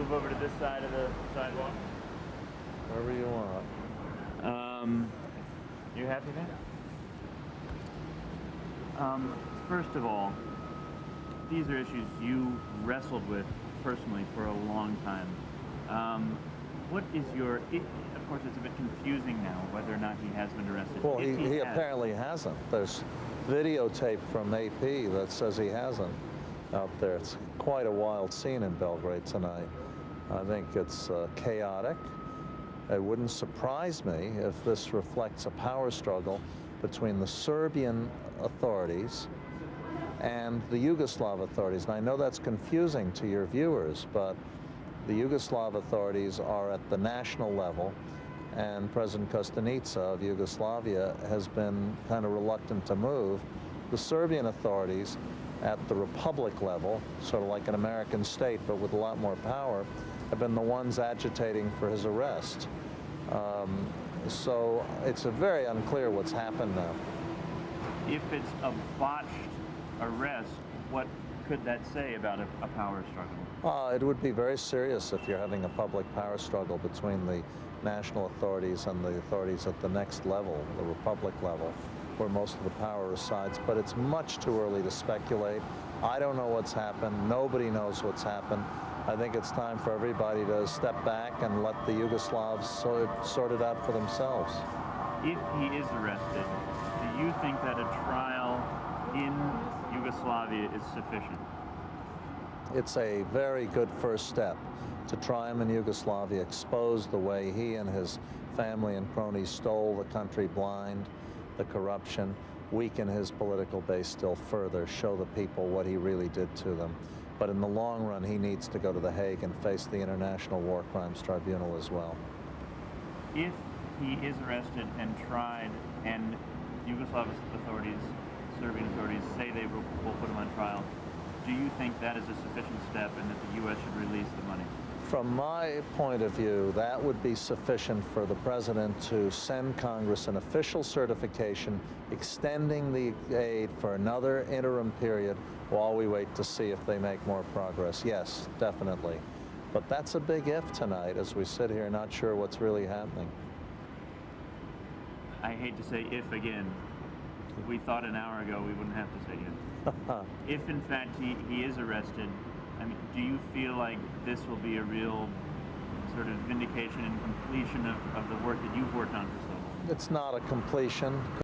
move over to this side of the sidewalk? Wherever you want. You happy there? First of all, these are issues you wrestled with personally for a long time. What is your... of course, it's a bit confusing now whether or not he has been arrested. Well, he apparently hasn't. There's videotape from AP that says he hasn't out there. It's quite a wild scene in Belgrade tonight. I think it's chaotic. It wouldn't surprise me if this reflects a power struggle between the Serbian authorities and the Yugoslav authorities. And I know that's confusing to your viewers, but the Yugoslav authorities are at the national level, and President Kostinica of Yugoslavia has been kind of reluctant to move. The Serbian authorities at the republic level, sort of like an American state but with a lot more power, have been the ones agitating for his arrest. So it's very unclear what's happened now. If it's a botched arrest, what could that say about a power struggle? It would be very serious if you're having a public power struggle between the national authorities and the authorities at the next level, the republic level, where most of the power resides. But it's much too early to speculate. I don't know what's happened. Nobody knows what's happened. I think it's time for everybody to step back and let the Yugoslavs sort it out for themselves. If he is arrested, do you think that a trial in Yugoslavia is sufficient? It's a very good first step to try him in Yugoslavia, expose the way he and his family and cronies stole the country blind, the corruption, weaken his political base still further, show the people what he really did to them. But in the long run, he needs to go to The Hague and face the International War Crimes Tribunal as well. If he is arrested and tried, and Yugoslav authorities, Serbian authorities say they will put him on trial, do you think that is a sufficient step and that the U.S. should release the money? From my point of view, that would be sufficient for the president to send Congress an official certification extending the aid for another interim period while we wait to see if they make more progress. Yes, definitely. But that's a big if tonight as we sit here not sure what's really happening. I hate to say if again. We thought an hour ago we wouldn't have to say if. If in fact he is arrested, I mean, do you feel like this will be a real sort of vindication and completion of the work that you've worked on for so long? It's not a completion.